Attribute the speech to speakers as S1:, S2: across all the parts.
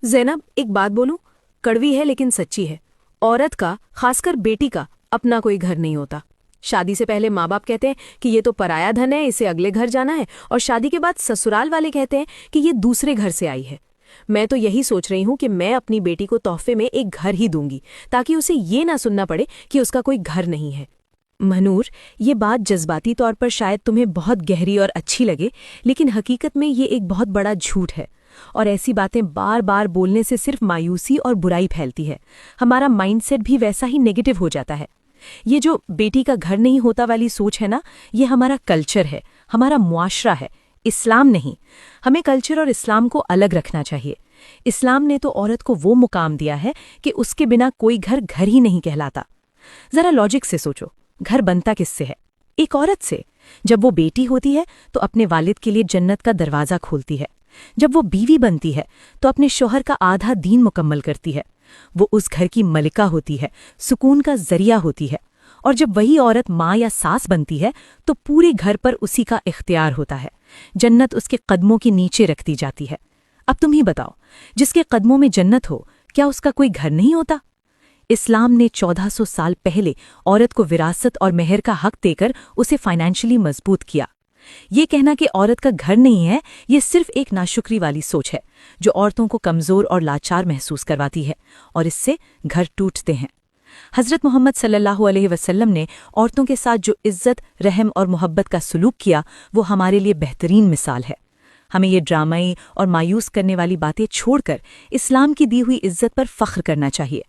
S1: زینب ایک بات بولوں، کڑوی ہے لیکن سچی ہے۔ عورت کا، خاص کر بیٹی کا، اپنا کوئی گھر نہیں ہوتا۔ شادی سے پہلے ماں باپ کہتے ہیں کہ یہ تو پرایا دھن ہے، اسے اگلے گھر جانا ہے، اور شادی کے بعد سسرال والے کہتے ہیں کہ یہ دوسرے گھر سے آئی ہے۔ میں تو یہی سوچ رہی ہوں کہ میں اپنی بیٹی کو تحفے میں ایک گھر ہی دوں گی، تاکہ اسے یہ نہ سننا پڑے کہ اس کا کوئی گھر نہیں ہے۔ منور، یہ بات جذباتی طور پر شاید تمہیں بہت گہری اور اچھی لگے، لیکن حقیقت میں یہ ایک بہت بڑا جھوٹ ہے، اور ایسی باتیں بار بار بولنے سے صرف مایوسی اور برائی پھیلتی ہے۔ ہمارا مائنڈ سیٹ بھی ویسا ہی نیگیٹو ہو جاتا ہے۔ یہ جو بیٹی کا گھر نہیں ہوتا والی سوچ ہے نا، یہ ہمارا کلچر ہے، ہمارا معاشرہ ہے، اسلام نہیں۔ ہمیں کلچر اور اسلام کو الگ رکھنا چاہیے۔ اسلام نے تو عورت کو وہ مقام دیا ہے کہ اس کے بنا کوئی گھر گھر ہی نہیں کہلاتا۔ ذرا لاجک سے سوچو، گھر بنتا کس سے ہے؟ ایک عورت سے۔ جب وہ بیٹی ہوتی ہے تو اپنے والد کے لیے جنت کا دروازہ کھولتی ہے۔ جب وہ بیوی بنتی ہے تو اپنے شوہر کا آدھا دین مکمل کرتی ہے۔ وہ اس گھر کی ملکہ ہوتی ہے، سکون کا ذریعہ ہوتی ہے۔ اور جب وہی عورت ماں یا ساس بنتی ہے تو پورے گھر پر اسی کا اختیار ہوتا ہے۔ جنت اس کے قدموں کے نیچے رکھ دی جاتی ہے۔ اب تم ہی بتاؤ، جس کے قدموں میں جنت ہو، کیا اس کا کوئی گھر نہیں ہوتا؟ اسلام نے 1400 سال پہلے عورت کو وراثت اور مہر کا حق دے کر اسے فائنینشلی مضبوط کیا۔ یہ کہنا کہ عورت کا گھر نہیں ہے، یہ صرف ایک ناشکری والی سوچ ہے، جو عورتوں کو کمزور اور لاچار محسوس کرواتی ہے، اور اس سے گھر ٹوٹتے ہیں۔ حضرت محمد صلی اللہ علیہ وسلم نے عورتوں کے ساتھ جو عزت، رحم اور محبت کا سلوک کیا، وہ ہمارے لیے بہترین مثال ہے۔ ہمیں یہ ڈرامائی اور مایوس کرنے والی باتیں چھوڑ کر اسلام کی دی ہوئی عزت پر فخر کرنا چاہیے۔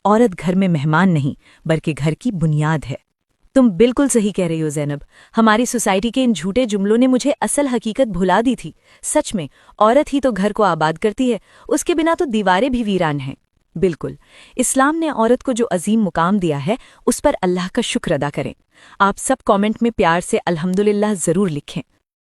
S1: عورت گھر میں مہمان نہیں، بلکہ گھر کی بنیاد ہے۔ تم بالکل صحیح کہہ رہی ہو زینب، ہماری سوسائٹی کے ان جھوٹے جملوں نے مجھے اصل حقیقت بھلا دی تھی۔ سچ میں عورت ہی تو گھر کو آباد کرتی ہے، اس کے بنا تو دیواریں بھی ویران ہیں۔ بالکل، اسلام نے عورت کو جو عظیم مقام دیا ہے، اس پر اللہ کا شکر ادا کریں۔ آپ سب کامنٹ میں پیار سے الحمدللہ ضرور لکھیں۔